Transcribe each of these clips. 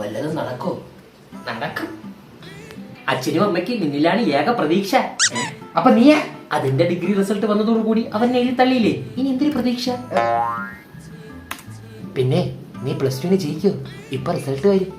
വല്ലതും നടക്കോ? നടക്കും. അച്ഛനും അമ്മയ്ക്ക് നിന്നിലാണ് ഏക പ്രതീക്ഷ. അപ്പൊ നീ അതിന്റെ ഡിഗ്രി റിസൾട്ട് വന്നതോടുകൂടി അവൻ എഴുതി തള്ളിയില്ലേ, ഇനി എന്തൊരു പ്രതീക്ഷ? പിന്നെ നീ +2 ജയിക്കോ? ഇപ്പൊ റിസൾട്ട് വരും.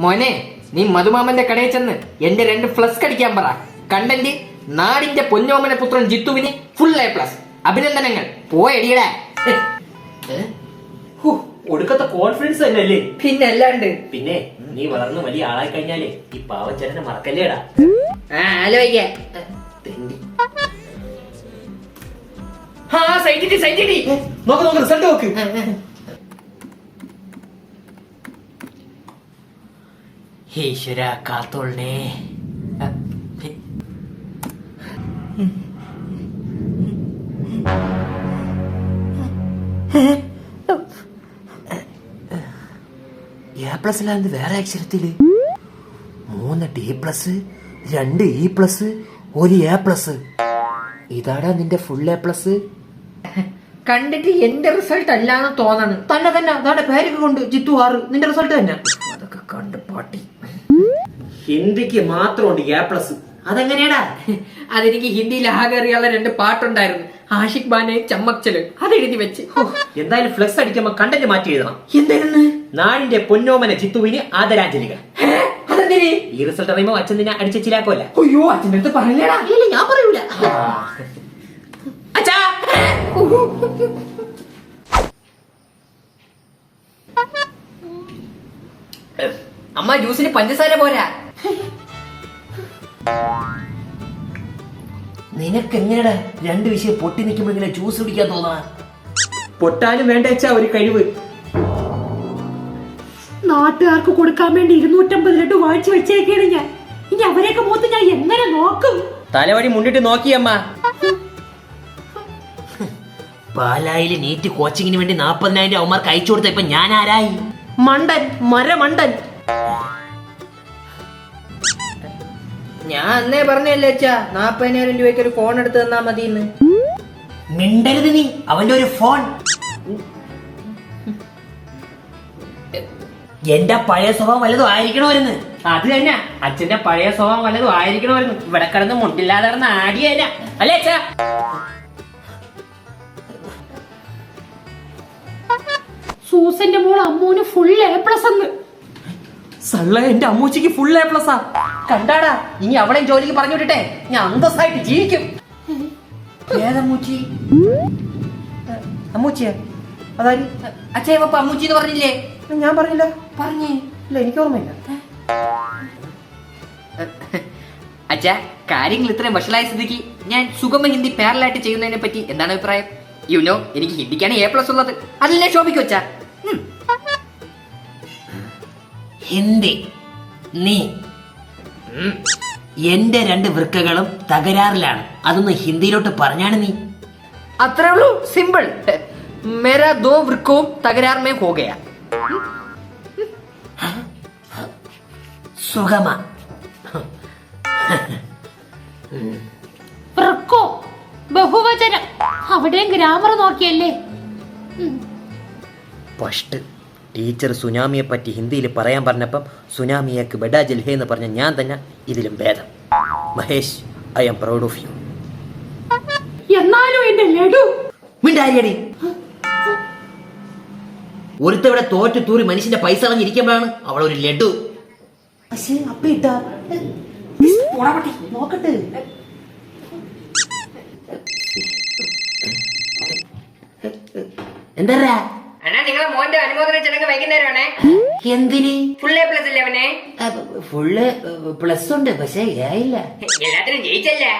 മോനെ, നീ മധുമാമന്റെ കടയിൽ ചെന്ന് എന്റെ 2 ഫ്ലസ്ക് അടിക്കാൻ പറ. കണ്ടന്റ് നാടിന്റെ പൊന്നോമന പുത്രൻ ജിത്തുവിന് +, അഭിനന്ദനങ്ങൾ. പോയടിയടാ. ഒടുക്കത്തെ കോൺഫിഡൻസ് തന്നെ അല്ലേ? പിന്നെ അല്ലാണ്ട്. പിന്നെ നീ വളർന്ന് വലിയ ആളായി കഴിഞ്ഞാലേ ഈ പാവച്ചനെ മറക്കല്ലേടാ. ആലോചിക്ക. നോക്ക് റിസൾട്ട് നോക്ക്. ഈശ്വര കാത്തോളേ. A+ലാണ്ട് വേറെ അക്ഷരത്തില് 3 D+, 2 E+, 1 A+. ഇതാടാ നിന്റെ ഫുൾ A+. കണ്ടിട്ട് എന്റെ റിസൾട്ട് അല്ലാന്ന് തോന്നണ്. തന്നെ അതാണ് പേരൊക്കെ കൊണ്ട് ജിത്തു 6. നിന്റെ റിസൾട്ട് തന്നെ. അതൊക്കെ കണ്ട് പാട്ടി. ഹിന്ദിക്ക് മാത്രമുണ്ട് A+. അതെങ്ങനെയാടാ? അതെനിക്ക് ഹിന്ദിയിൽ ആകെ അറിയാനുള്ള 2 പാട്ടുണ്ടായിരുന്നു. ആഷിഖ് ബാനെ ചമ്മക്ചല്. അതെഴുതി വെച്ച്. എന്തായാലും ഫ്ലെക്സ് അടിക്കുമ്പോ കണ്ടന്റ് മാറ്റി എഴുതണം. എന്തായിരുന്നു? നാടിന്റെ പൊന്നോമന ജിത്തുവിന് ആദരാഞ്ജലികൾ. അതെന്തിന്? ഈ റിസൾട്ട് അറിയുമ്പോ അച്ഛൻ നിന്നെ അടിച്ചിലാക്കോല്ല. അയ്യോ, അച്ഛൻ്റെ അടുത്ത് പറയലേടാ. ഇല്ല, ഞാൻ പറയൂല. അച്ഛാ, അമ്മ ജ്യൂസിന് പഞ്ചസാര പോരാ. നിനക്ക് എങ്ങനെയാ 2 വിഷയം പൊട്ടി നിൽക്കുമ്പോ ഇങ്ങനെ ജ്യൂസ് കുടിക്കാൻ തോന്നാ? പൊട്ടാനും വേണ്ട വെച്ചാ ഒരു കഴിവ്. നാട്ടുകാർക്ക് കൊടുക്കാൻ വേണ്ടി 250 ലഡു വാങ്ങിച്ചു വെച്ചേക്കാണ് ഞാൻ. ഇനി അവരെയൊക്കെ മൂത്ത് ഞാൻ എങ്ങനെ നോക്കും? തലവടി മുന്നിട്ട് നോക്കിയമ്മ. പാലായില് നീറ്റ് കോച്ചിങ്ങിന് വേണ്ടി 40,000 അവന്മാർക്ക് അയച്ചു കൊടുത്ത ഇപ്പൊ ഞാൻ ആരായി? മണ്ടൻ, മരമണ്ടൻ. ഞാൻ അന്നേ പറഞ്ഞല്ലേ അച്ഛാ, 40,000 രൂപയ്ക്ക് ഒരു ഫോൺ എടുത്ത് തന്നാ മതിന്ന്. മിണ്ടരുത് നീ. അവന്റെ ഒരു ഫോൺ എന്റെ പഴയ സ്വഭാവം വല്ലതും ആയിരിക്കണമായിരുന്നു. അത് തന്നെ, അച്ഛന്റെ പഴയ സ്വഭാവം വല്ലതും ആയിരിക്കണമായിരുന്നു. ഇവിടെ കിടന്ന് മുണ്ടില്ലാതെ കിടന്ന് ആടിയല്ല അല്ലേ അച്ഛാ? സൂസന്റെ മോൾ അമ്മൂന് A+ എന്ന്. സള്ള എന്റെ അമ്മൂച്ചിക്ക് ഫുൾ A+. കണ്ടാടാ, ഇനി അവളെയും ജോലിക്ക് പറഞ്ഞു വിട്ടിട്ടെ ഞാൻ അന്തസ്സായിട്ട് ജീവിക്കും. ഏതമ്മൂച്ചി? അമ്മൂച്ചിയാ? അതായത് അച്ഛാ, ഇപ്പൊ അമ്മൂച്ചി എന്ന് പറഞ്ഞില്ലേ? ഞാൻ പറഞ്ഞില്ല. പറഞ്ഞേ ഇല്ല, എനിക്ക് ഓർമ്മയില്ല. അച്ഛാ, കാര്യങ്ങൾ ഇത്രയും വഷളായ സ്ഥിതിക്ക് ഞാൻ സുഗമ ഹിന്ദി പാരലായിട്ട് ചെയ്യുന്നതിനെ പറ്റി എന്താണ് അഭിപ്രായം? യുനോ, എനിക്ക് ഹിന്ദിക്കാണ് A+ ഉള്ളത്. അതല്ലേ ശോഭിക്കും അച്ഛാ. ഹിന്ദി നീ എന്റെ 2 വൃക്കകളും തകരാറിലാണ്. അതൊന്ന് ഹിന്ദിയിലോട്ട് പറഞ്ഞാണ് നീ. അത്രേ ഉള്ളൂ, സിമ്പിൾ. മേരാ 2 വൃക്കവും തകരാർ മേ ഹോ ഗയാ. സുഗമ വൃക്കോ ബഹുവചനം. അവിടെയും ഗ്രാമർ നോക്കിയല്ലേ? ഫസ്റ്റ് ടീച്ചർ സുനാമിയെ പറ്റി ഹിന്ദിയിൽ പറയാൻ പറഞ്ഞപ്പം സുനാമിയേക്ക് ബഡാ ജൽഹേ എന്ന് പറഞ്ഞ ഞാൻ തന്നെ ഇതിലും ഭേദം. Mahesh, I am proud of you. എന്നാലും എന്റെ ലഡു. മിണ്ടാരിയടി. ഒരുത്തവിടെ തോറ്റു തൂറി മനുഷ്യന്റെ പൈസ കളഞ്ഞിരിക്കുമ്പോഴാണ് അവളൊരു ലഡു. നോക്കട്ടെ. എന്താ അണ്ണാ, നിങ്ങളെ മോന്റെ അനുമോദന ചടങ്ങ് വൈകുന്നേരമാണേ. എന്തിന്? ഫുൾ A+ അല്ലേ അവനെ? ഫുള്ള് പ്ലസ് ഉണ്ട്, പക്ഷെ ഇല്ല. എല്ലാത്തിനും ജയിച്ചല്ലേ?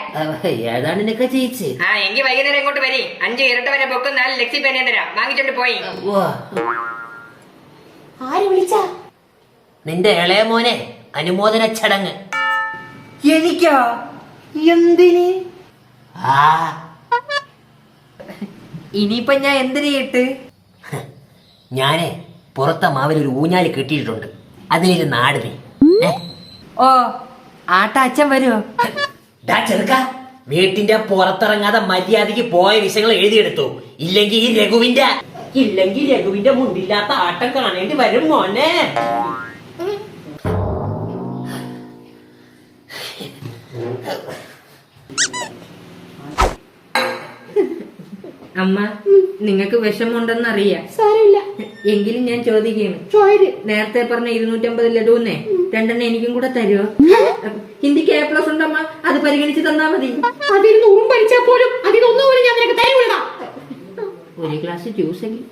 ഏതാണ് നിനക്ക് ജയിച്ച്? എങ്കിൽ വൈകുന്നേരം ഇങ്ങോട്ട് വരി. 5 ഇരട്ട വരെ പൊക്കും 4 ലക്സി പേന തരാം. വാങ്ങിച്ചോണ്ട് പോയി. ആര് വിളിച്ചാ? നിന്റെ ഇളയ മോനെ അനുമോദന ചടങ്ങ്. എനിക്കാ? എന്തിന്? ഇനിയിപ്പൊ ഞാൻ എന്തിനു കേട്ട്? ഞാനേ പുറത്തെ മാവിൽ ഒരു ഊഞ്ഞാല് കെട്ടിയിട്ടുണ്ട്. അതിലൊരു നാട് നീ. ഓ, ആട്ട അച്ഛൻ വരുമോ? ചെറുക്ക, വീട്ടിന്റെ പുറത്തിറങ്ങാതെ മര്യാദക്ക് പോയ വിഷയങ്ങൾ എഴുതിയെടുത്തു. ഇല്ലെങ്കിൽ ഈ രഘുവിന്റെ ഇല്ലെങ്കിൽ രഘുവിന്റെ മുണ്ടില്ലാത്ത ആട്ടം കാണേണ്ടി വരും മോനെ. അമ്മ, നിങ്ങൾക്ക് വിഷമുണ്ടെന്നറിയാം. സാരമില്ല, എങ്കിലും ഞാൻ ചോദിക്കുകയാണ്, ചോര് നേരത്തെ പറഞ്ഞ 250 ലഡുന്നേ 2 എനിക്കും കൂടെ തരുമോ? ഹിന്ദിക്ക് A+ ഉണ്ടമ്മ, അത് പരിഗണിച്ച് തന്നാ മതി. അതിന് ഉറുമ്പടിച്ചാൽ പോലും അതിനൊന്നും പോലും ഞാൻ നിനക്ക് തരൂല. ഒരു ഗ്ലാസ് ജ്യൂസ് എങ്കിലും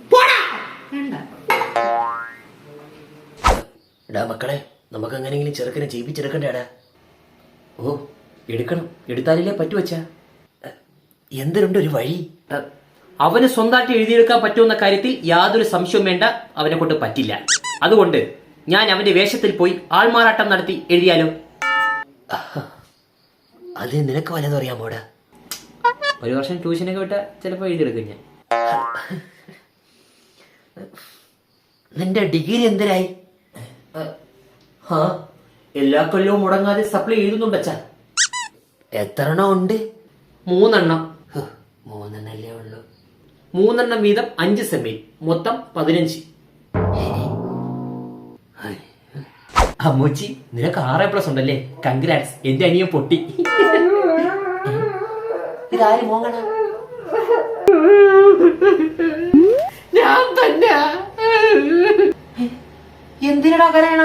വേണ്ട. എടാ മക്കളെ, നമുക്ക് എങ്ങനെയെങ്കിലും ചെറുക്കനെ ജീവിച്ചെടുക്കണ്ടേടാ. ഓ, എടുക്കണം. എടുത്താലേ പറ്റുവച്ചാ. എന്തിനുണ്ട് ഒരു വഴി. അവന് സ്വന്തമായിട്ട് എഴുതിയെടുക്കാൻ പറ്റുമെന്ന കാര്യത്തിൽ യാതൊരു സംശയവും വേണ്ട. അവനെ കൊണ്ട് പറ്റില്ല. അതുകൊണ്ട് ഞാൻ അവന്റെ വേഷത്തിൽ പോയി ആൾമാറാട്ടം നടത്തി എഴുതിയാലോ? അത് നിനക്ക് വല്ലതും അറിയാമോടാ? ഒരു വർഷം ട്യൂഷനൊക്കെ വിട്ട ചിലപ്പോ എഴുതിയെടുക്കും ഞാൻ. നിന്റെ ഡിഗ്രി എന്തിനായി? എല്ലാ കൊല്ലവും മുടങ്ങാതെ സപ്ലൈ എഴുതുന്നുണ്ടച്ചാ. എത്ര എണ്ണം ഉണ്ട്? 3 എണ്ണം. 3 എണ്ണല്ലേ ഉള്ളൂ. 3 എണ്ണം വീതം 5 സെമ്മിൽ മൊത്തം 15. അമ്മൂച്ചി, നിനക്ക് 6+ ഉണ്ടല്ലേ? കൺഗ്രാറ്റ്സ്, എന്റെ അനിയൻ പൊട്ടി. ഇതാര് മോങ്ങണ? ഞാൻ തന്നെ. എന്തിനടാ കരയണ?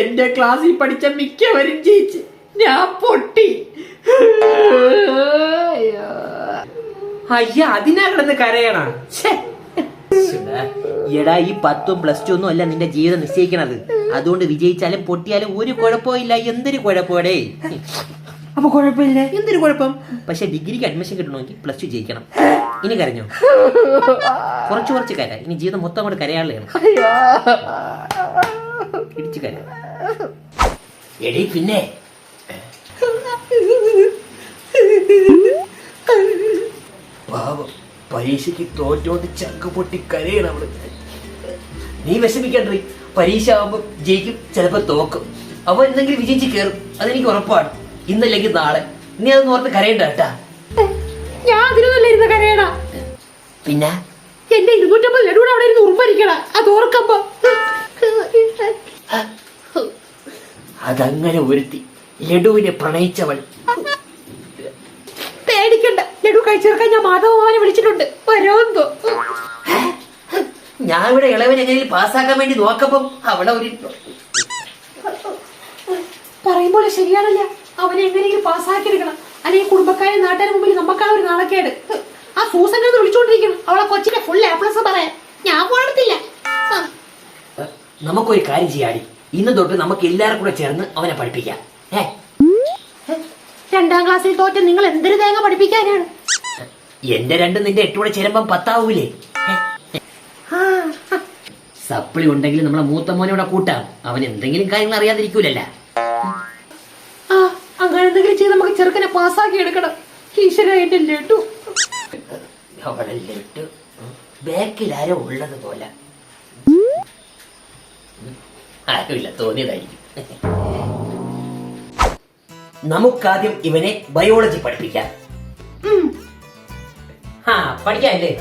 എന്റെ ക്ലാസ്സിൽ പഠിച്ച മിക്കവരും ജയിച്ച്, ഞാൻ പൊട്ടി. അയ്യ, അതിനാ കിടന്ന് കരയണ? എടാ, ഈ 10ഉം +2 ഒന്നും അല്ല നിന്റെ ജീവിതം നിശ്ചയിക്കണത്. അതുകൊണ്ട് വിജയിച്ചാലും പൊട്ടിയാലും ഒരു കുഴപ്പമില്ല. എന്തൊരു കുഴപ്പമോടേ? അപ്പൊ കുഴപ്പമില്ല. എന്തൊരു കുഴപ്പം? പക്ഷെ ഡിഗ്രിക്ക് അഡ്മിഷൻ കിട്ടണമെങ്കിൽ +2 ജയിക്കണം. ഇനി കരഞ്ഞോ? കുറച്ച് കര. ഇനി ജീവിതം മൊത്തം കൂടെ കരയാളെയാണ്. ഇടിച്ചു കര. എടീ, പിന്നെ പാവം പരീക്ഷയ്ക്ക് തോറ്റോണ്ട് ചങ്ക് പൊട്ടി കരയണം അവള്. നീ വിഷമിക്കണ്ടേ. പരീക്ഷ ആവുമ്പോ ജയിക്കും, ചിലപ്പോ തോക്കും. അവ എന്തെങ്കിലും വിജയിച്ച് കയറും, അതെനിക്ക് ഉറപ്പാണ്. ഇന്നല്ലെങ്കിൽ നാളെ. നീ അതൊന്നും ഓർത്ത് കരയണ്ട കേട്ടാ. ഞാൻ അതിനൊന്നല്ല ഇരുന്ന് കരയണ. പിന്നെ എന്റെ 250 ലഡൂടെ അവിടെ ഇരുന്ന് ഉറുമ്പരിക്കണ. അത് ഓർക്കുമ്പോ അതങ്ങനെ ഒരുത്തി ലഡുവിനെ പ്രണയിച്ചവൾ. പേടിക്കണ്ട, ലഡു കഴിച്ചെടുക്കാൻ ഞാൻ മാധവനെ വിളിച്ചിട്ടുണ്ട്. വരോന്തോ. ഞാൻ ഇവിടെ ഇളവൻ എങ്ങനെയും പാസ്സാക്കാൻ വേണ്ടി നോക്കപ്പം അവളെ ഒരു പറയുമ്പോൾ ശരിയാണല്ല. അവനെ എങ്ങനെയെങ്കിലും പാസ്സാക്കി എടുക്കണം. അല്ലെങ്കിൽ കുടുംബക്കാരെ നാട്ടുകാരുടെ മുമ്പിൽ നമുക്കാണ് ഒരു നാണക്കേട്. ആ സൂസനെ ഒന്ന് വിളിച്ചോണ്ടിരിക്കണം. അവളെ കൊച്ചിന്റെ ഫുൾ A+ പറയാൻ. ഞാൻ പോകത്തില്ല. നമുക്കൊരു കാര്യം ചെയ്യാടി. ഇന്ന് തൊട്ട് നമുക്ക് എല്ലാവരും കൂടെ ചേർന്ന് അവനെ പഠിപ്പിക്കാം. 2ാം ക്ലാസ്സിൽ തോറ്റ നിങ്ങൾ എന്തൊരു തേങ്ങ പഠിപ്പിക്കാനാണ്? എന്റെ 2 നിന്റെ 8 കൂടെ ചേരുമ്പം 10 ആവൂലേ? സപ്ലി ഉണ്ടെങ്കിൽ നമ്മളെ മൂത്ത മോനോടെ കൂട്ടാം. അവൻ എന്തെങ്കിലും കാര്യങ്ങൾ അറിയാതിരിക്കൂലല്ല. അങ്ങനെ എന്തെങ്കിലും ചെയ്ത് നമുക്ക് ചെറുക്കനെ പാസ്സാക്കി എടുക്കണം. ഈശ്വര, എന്റെ ലഡു. അവളെ ലഡു ബാക്കിലാരോ ഉള്ളത് പോലെ. ആരുമില്ല, തോന്നിയതായിരിക്കും. നമുക്കാദ്യം ഇവനെ ബയോളജി പഠിപ്പിക്കാം. പഠിക്കാല്ലേ?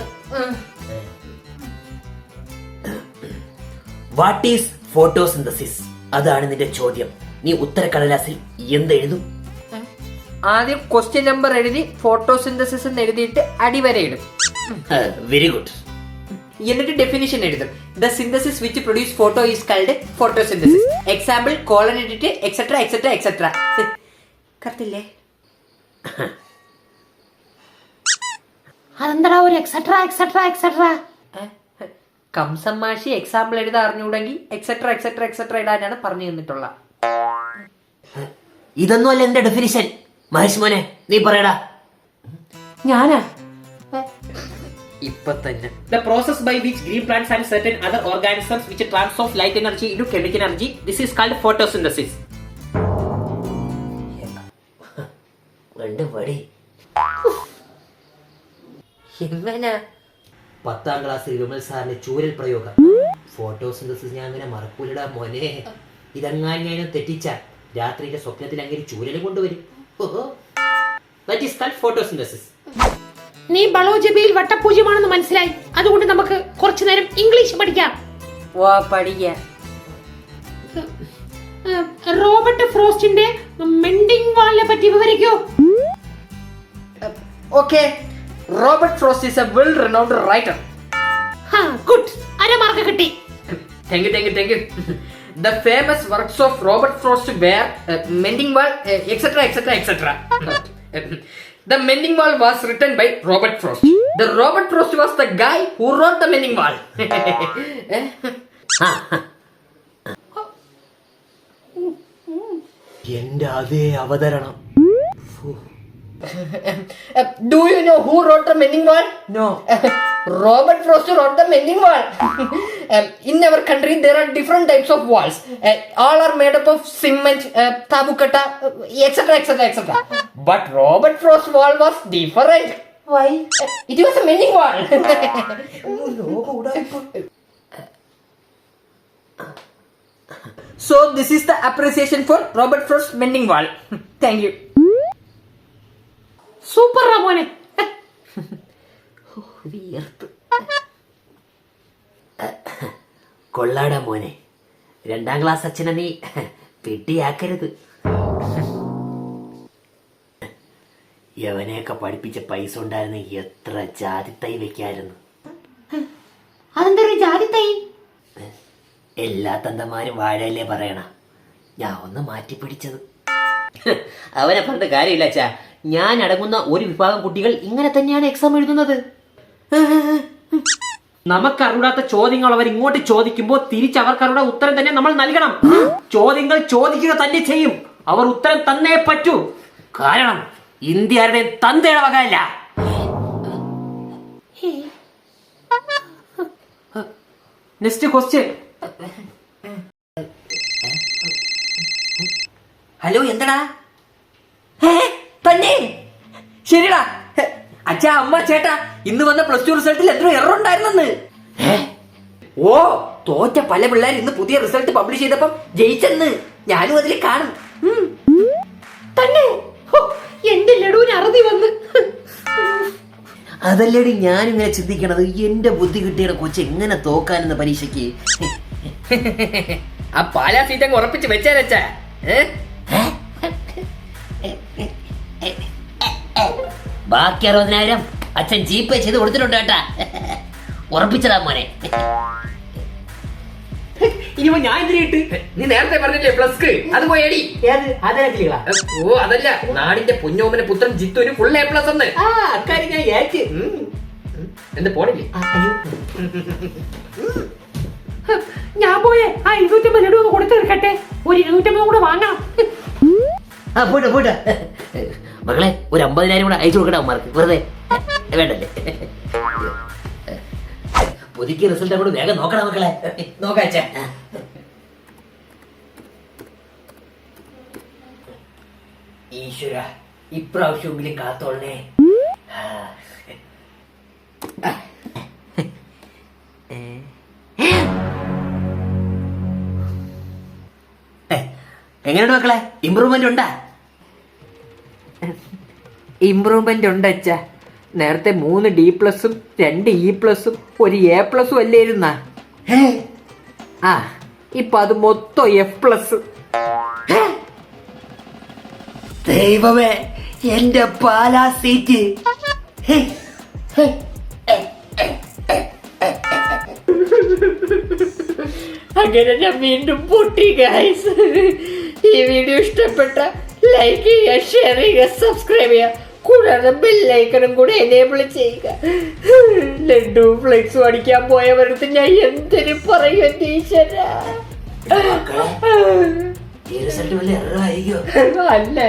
What is photosynthesis? അതാണ് നിന്റെ ചോദ്യം. നീ ഉത്തരക്കടലാസിൽ എന്തെഴുതും? ആദ്യം ക്വസ്റ്റ്യൻ നമ്പർ എഴുതി ഫോട്ടോസിന്തസിസ് എന്ന് എഴുതിയിട്ട് അടിവരയിടും. Very good. എന്നിട്ട് ഡെഫിനിഷൻ എഴുതും. The synthesis which produce photo is called photosynthesis. Example colon ഇട്ടിട്ട് എക്സെട്ര എക്സെട്ര എക്സെട്ര. കറക്റ്റില്ലേ? അതെന്താ ഒരു എക്സെട്രാ എക്സെട്രാ എക്സെട്രാ? കംസമ്മാഷി എക്സാമ്പിൾ എഴുതാൻ അറിഞ്ഞുകൂടെങ്കിൽ എക്സെട്ര എക്സെട്ര എക്സെട്ര ഇടാനാണ് പറഞ്ഞു തന്നിട്ടുള്ള. ഇതൊന്നും അല്ല എന്റെ ഡെഫിനിഷൻ. മഹേഷ് മോനെ, നീ പറയടാ. ഞാനാ ഇപ്പൊ തന്നെ. The process by which green plants and certain other organisms which transform light energy into chemical energy, this is called photosynthesis. വടി എങ്ങനെ? 10ാം ക്ലാസ്സിൽ വിമൽ സാറിന്റെ ചൂരൽ പ്രയോഗം. ഫോട്ടോസിന്തസിസ് ഞാൻ അങ്ങനെ മറക്കൂലടാ മോനെ. ഇതങ്ങാനും തെറ്റിച്ച രാത്രിയിലെ സ്വപ്നത്തിൽ അങ്ങനെ ചൂരലും കൊണ്ടുവരും. That is called photosynthesis. നീ ബളോജബിയിൽ വട്ടപൂജ്യമാണെന്ന് മനസ്സിലായി. അതുകൊണ്ട് നമുക്ക് കുറച്ചു നേരം ഇംഗ്ലീഷ് പഠിക്കാം. വാ പഠിക്കാം. റോബർട്ട് ഫ്രോസ്റ്റിന്റെ മെൻഡിങ് വാളിനെ പറ്റി വിവരിക്കോ? Okay. Robert Frost is a well renowned writer. Good, അരമാർക്ക് കിട്ടി. Thank you. The famous works of Robert Frost were Mending Wall, etc. The Mending Wall was written by Robert Frost. The Robert Frost was the guy who wrote the Mending Wall. എന്റെ അതേ അവതരണം. Do you know who wrote the Mending Wall? No. Robert Frost wrote the Mending Wall. In our country, there are different types of walls. All are made up of cement, tabukata, etc. But Robert Frost's wall was different. Why? It was a Mending Wall. So this is the appreciation for Robert Frost's Mending Wall. Thank you. Super മോനെ. കൊള്ളാടാ മോനെ. 2ാം class അച്ഛനെ നീ പെട്ടിയാക്കരുത്. യവനെയൊക്കെ പഠിപ്പിച്ച പൈസ ഉണ്ടായിരുന്ന എത്ര ജാതിത്തൈ വെക്കായിരുന്നു. അതെന്തൊരു ജാതിത്തൈ? എല്ലാ തന്തമാരും വാഴയല്ലേ പറയണ. ഞാൻ ഒന്ന് മാറ്റിപ്പിടിച്ചത്. അവനെ പറഞ്ഞിട്ട് കാര്യമില്ല അച്ഛാ. ഞാൻ അടങ്ങുന്ന ഒരു വിഭാഗം കുട്ടികൾ ഇങ്ങനെ തന്നെയാണ് എക്സാം എഴുതുന്നത്. നമുക്കറിയാത്ത ചോദ്യങ്ങൾ അവർ ഇങ്ങോട്ട് ചോദിക്കുമ്പോൾ തിരിച്ച് അവർക്കറിയാത്ത ഉത്തരം തന്നെ നമ്മൾ നൽകണം. ചോദ്യങ്ങൾ ചോദിക്കുക തന്നെ ചെയ്യും. അവർ ഉത്തരം തന്നേ പറ്റൂ. കാരണം ഇന്ത്യ ആരുടെയും തന്തയുടെ വകയല്ല. Next question. ഹലോ, എന്തടാ? തന്നെ ശരിടാ. അച്ഛാ, അമ്മ, ചേട്ടാ, ഇന്ന് വന്ന +2 റിസൾട്ടിൽ എത്ര എറർ ഉണ്ടായിരുന്നെന്ന്. ഓ, തോറ്റ പല പിള്ളേർ ഇന്ന് പുതിയ റിസൾട്ട് പബ്ലിഷ് ചെയ്തപ്പം ജയിച്ചെന്ന് ഞാനും അതിൽ കാണും. തന്നെ എന്റെ ലഡുവിന് അറുതി വന്ന്. അതല്ലേടി ഞാനിങ്ങനെ ചിന്തിക്കണത്. എന്റെ ബുദ്ധി കിട്ടിയുടെ കൊച്ചു എങ്ങനെ തോക്കാനെന്ന പരീക്ഷയ്ക്ക്. ആ പാലാ സീറ്റ് അങ്ങ് ഉറപ്പിച്ച് വെച്ചാലച്ചാ. ബാക്കി 60,000 അച്ഛൻ ജീപേ ചെയ്ത് കൊടുത്തിട്ടുണ്ട് കേട്ടാ. ഉറപ്പിച്ചതാ മോനെ. ഇനിപ്പോ ഞാൻ എന്തിനിട്ട്? നീ നേരത്തെ പറഞ്ഞില്ലേ പ്ലസ്, അത് പോയടി. ഓ, അതല്ല, നാടിന്റെ പൊന്നോമന പുത്രൻ ജിത്തുവിന് ഫുൾ A+ എന്ന്. അക്കാര്യം ഞാൻ ഏറ്റ്. എന്ത് പോണില്ലേ? ഞാൻ പോയേ ആ 250 ലഡു ഒന്ന് കൊടുത്തു തീർക്കട്ടെ. ഒരു 250 കൂടെ വാങ്ങണം. പോട്ടെ മകളെ, ഒരു 50,000 കൂടെ അയച്ചു കൊടുക്കട്ടെ അവന്മാർക്ക്. വെറുതെ വേണ്ടല്ലേ. പുതുക്കിയ റിസൾട്ട് അങ്ങോട്ട് വേഗം നോക്കണം മക്കളെ. നോക്കാച്ച. ഈശ്വര, ഇപ്രാവശ്യമെങ്കിലും കാത്തോളണേ. എങ്ങനെയുണ്ട് മക്കളെ? ഇമ്പ്രൂവ്മെന്റ് ഉണ്ടാ? ഇംപ്രൂവ്മെന്റ് ഉണ്ട് അച്ഛാ. നേരത്തെ 3 D+, 2 E+, 1 A+ അല്ലായിരുന്ന. ഇപ്പൊ അത് മൊത്തം F+. ദൈവമേ, എന്റെ പാലാ സീറ്റ്. അങ്ങനെ ഞാൻ വീണ്ടും പൊട്ടി ഗൈസ്. ഈ വീഡിയോ ഇഷ്ടപ്പെട്ട ലൈക്ക് ചെയ്യുക, ഷെയർ ചെയ്യുക, സബ്സ്ക്രൈബ് ചെയ്യുക, കൂടാതെ ബെല്ലൈക്കണും കൂടെ എനേബിൾ ചെയ്യുക. ലഡു ഫ്ലെക്സ് അടിക്കാൻ പോയവരടുത്ത് ഞാൻ എന്തിനു പറയും ടീച്ചറാ? റിസൾട്ട് വല്ല എററായിരിക്കോ? അല്ല.